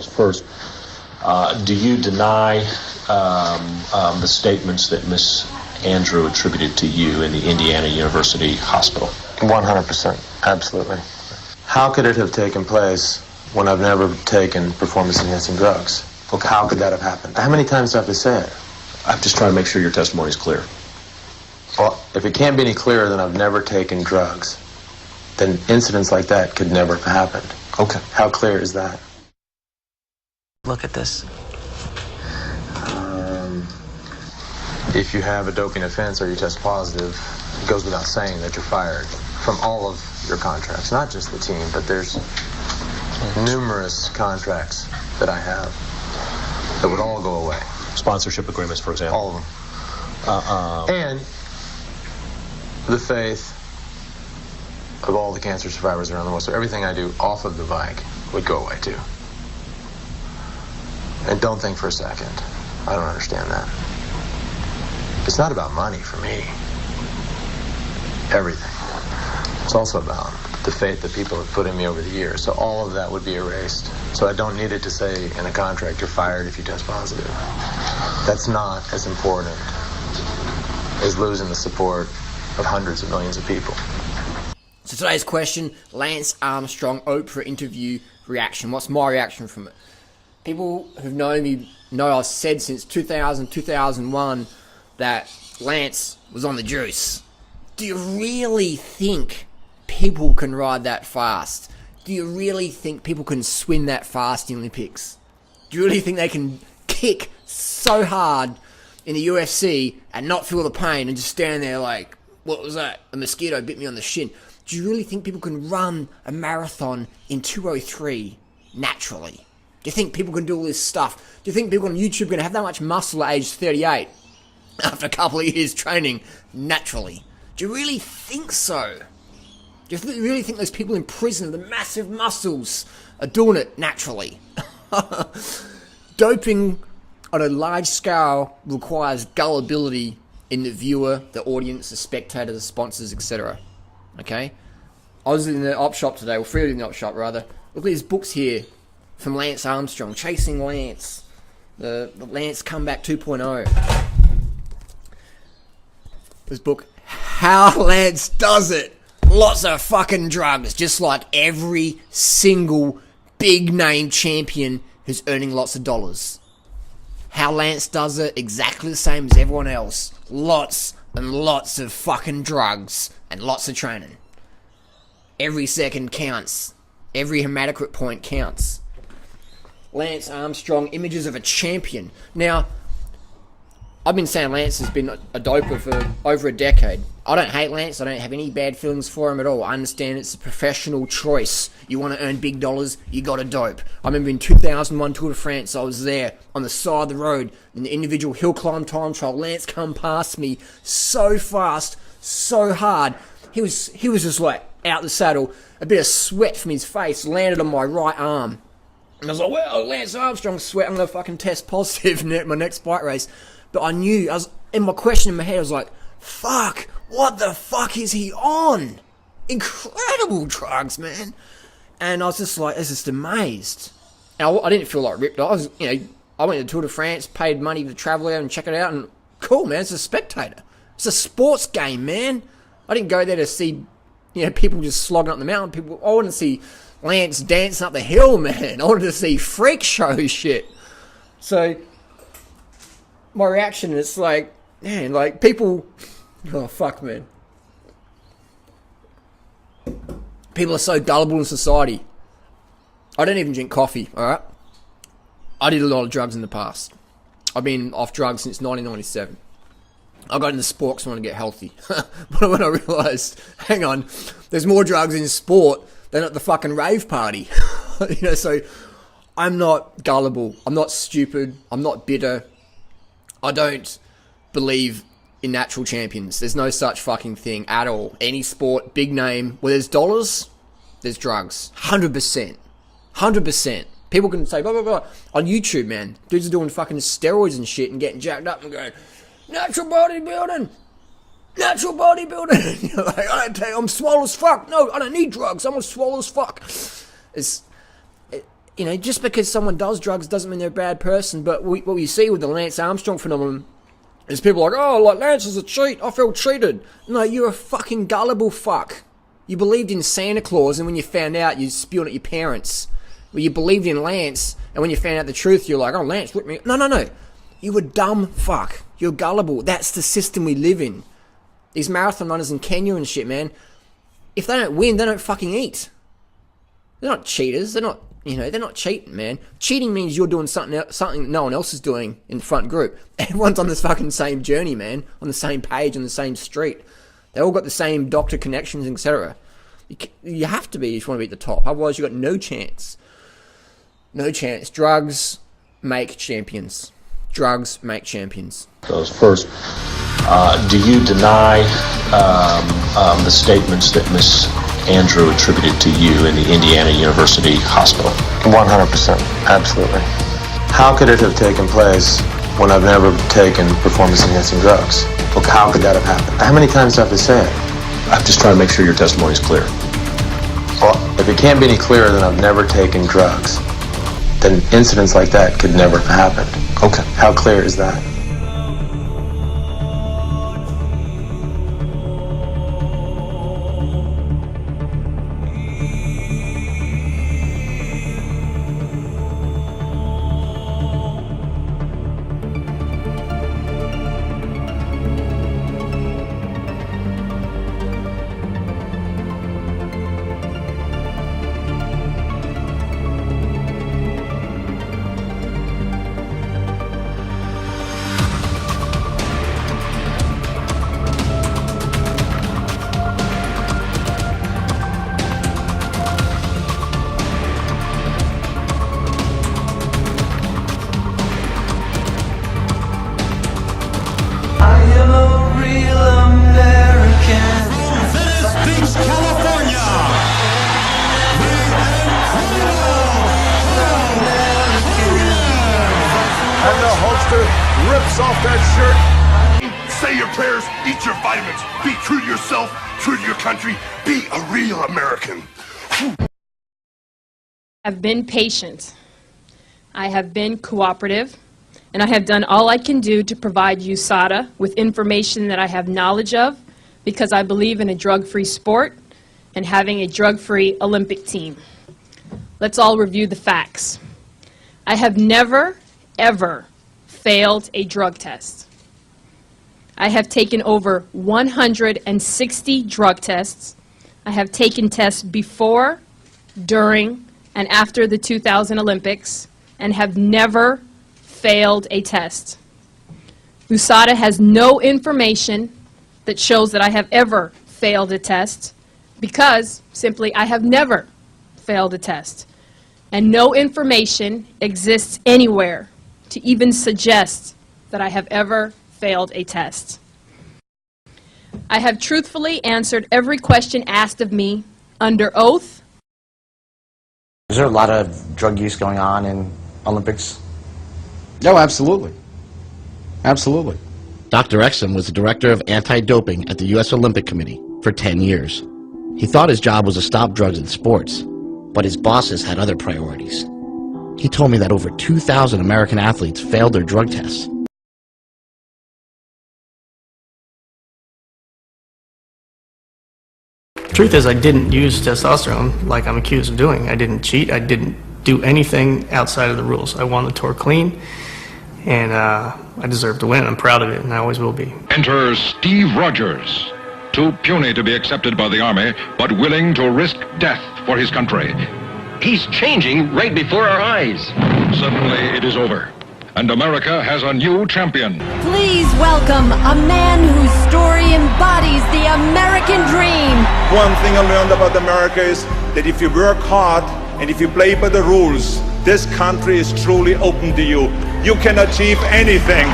those. First, do you deny the statements that Miss Andrew attributed to you in the Indiana University Hospital? 100%. Absolutely. How could it have taken place when I've never taken performance-enhancing drugs? Okay. How could that have happened? How many times do I have to say it? I'm just trying to make sure your testimony is clear. Well, if it can't be any clearer than I've never taken drugs, then incidents like that could never have happened. Okay. How clear is that? Look at this. If you have a doping offense or you test positive, it goes without saying that you're fired from all of your contracts, not just the team, but there's numerous contracts that I have that would all go away. Sponsorship agreements, for example. All of them. And the faith of all the cancer survivors around the world. So everything I do off of the bike would go away too. And don't think for a second, I don't understand that. It's not about money for me. Everything. It's also about the faith that people have put in me over the years. So all of that would be erased. So I don't need it to say in a contract, you're fired if you test positive. That's not as important as losing the support of hundreds of millions of people. So today's question, Lance Armstrong, Oprah interview reaction. What's my reaction from it? People who've known me know I've said since 2000, 2001 that Lance was on the juice. Do you really think people can ride that fast? Do you really think people can swim that fast in the Olympics? Do you really think they can kick so hard in the UFC and not feel the pain and just stand there like, what was that? A mosquito bit me on the shin. Do you really think people can run a marathon in 2:03 naturally? Do you think people can do all this stuff? Do you think people on YouTube are going to have that much muscle at age 38 after a couple of years training naturally? Do you really think so? Do you really think those people in prison with the massive muscles are doing it naturally? Doping on a large scale requires gullibility in the viewer, the audience, the spectator, the sponsors, etc. Okay? I was in the op shop today, or Freely in the op shop rather. Look at these books here from Lance Armstrong, Chasing Lance, the Lance Comeback 2.0. This book, How Lance Does It. Lots of fucking drugs, just like every single big name champion who's earning lots of dollars. How Lance does it, exactly the same as everyone else. Lots and lots of fucking drugs and lots of training. Every second counts. Every hematocrit point counts. Lance Armstrong, images of a champion. Now, I've been saying Lance has been a doper for over a decade. I don't hate Lance. I don't have any bad feelings for him at all. I understand it's a professional choice. You want to earn big dollars, you got to dope. I remember in 2001 Tour de France, I was there on the side of the road in the individual hill climb time trial. Lance come past me so fast, so hard. He was just like out the saddle. A bit of sweat from his face landed on my right arm. And I was like, well, Lance Armstrong sweat, I'm going to fucking test positive in my next bike race. But I knew, in my question in my head, I was like, fuck, what the fuck is he on? Incredible drugs, man. And I was just like, I was just amazed. And I didn't feel like ripped. I went to Tour de France, paid money to travel out and check it out, and cool, man, it's a spectator. It's a sports game, man. I didn't go there to see, people just slogging up the mountain. I wanted to see Lance dancing up the hill, man. I wanted to see freak show shit. So my reaction is like, man, like people, oh fuck, man. People are so gullible in society. I don't even drink coffee, alright? I did a lot of drugs in the past. I've been off drugs since 1997. I got into sport because I want to get healthy. But when I realised, hang on, there's more drugs in sport than at the fucking rave party. So I'm not gullible. I'm not stupid. I'm not bitter. I don't believe in natural champions. There's no such fucking thing at all. Any sport, big name, where there's dollars, there's drugs. 100%. 100%. People can say, blah, blah, blah. On YouTube, man, dudes are doing fucking steroids and shit and getting jacked up and going, natural bodybuilding. Natural bodybuilding. I'm swole as fuck. No, I don't need drugs. I'm swole as fuck. you know, just because someone does drugs doesn't mean they're a bad person. But what we see with the Lance Armstrong phenomenon is people like, oh, like Lance is a cheat. I feel cheated. No, you're a fucking gullible fuck. You believed in Santa Claus, and when you found out, you spewed at your parents. Well, you believed in Lance, and when you found out the truth, you're like, oh, Lance whipped me. No. You were dumb fuck. You're gullible. That's the system we live in. These marathon runners in Kenya and shit, man. If they don't win, they don't fucking eat. They're not cheaters. They're not, you know, they're not cheating, man. Cheating means you're doing something no one else is doing in the front group. Everyone's on this fucking same journey, man. On the same page, on the same street. They all got the same doctor connections, etc. You have to be if you want to be at the top. Otherwise, you've got no chance. No chance. Drugs make champions. Drugs make champions. Those first, do you deny the statements that Miss Andrew attributed to you in the Indiana University Hospital? 100%. Absolutely. How could it have taken place when I've never taken performance-enhancing drugs? Look, how could that have happened? How many times do I have to say it? I'm just trying to make sure your testimony is clear. Well, if it can't be any clearer than I've never taken drugs, then incidents like that could never have happened. Okay. How clear is that? Rips off that shirt. Say your prayers, eat your vitamins, be true to yourself, true to your country, be a real American. I've been patient. I have been cooperative, and I have done all I can do to provide USADA with information that I have knowledge of, because I believe in a drug-free sport and having a drug-free Olympic team. Let's all review the facts. I have never, ever failed a drug test. I have taken over 160 drug tests. I have taken tests before, during, and after the 2000 Olympics, and have never failed a test. USADA has no information that shows that I have ever failed a test, because simply I have never failed a test. And no information exists anywhere to even suggest that I have ever failed a test. I have truthfully answered every question asked of me under oath. Is there a lot of drug use going on in Olympics? No, absolutely. Absolutely. Dr. Exum was the director of anti-doping at the U.S. Olympic Committee for 10 years. He thought his job was to stop drugs in sports, but his bosses had other priorities. He told me that over 2,000 American athletes failed their drug tests. Truth is, I didn't use testosterone like I'm accused of doing. I didn't cheat. I didn't do anything outside of the rules. I won the tour clean, and I deserve to win. I'm proud of it, and I always will be. Enter Steve Rogers, too puny to be accepted by the Army, but willing to risk death for his country. He's changing right before our eyes. Suddenly it is over, and America has a new champion. Please welcome a man whose story embodies the American dream. One thing I learned about America is that if you work hard and if you play by the rules, this country is truly open to you. You can achieve anything.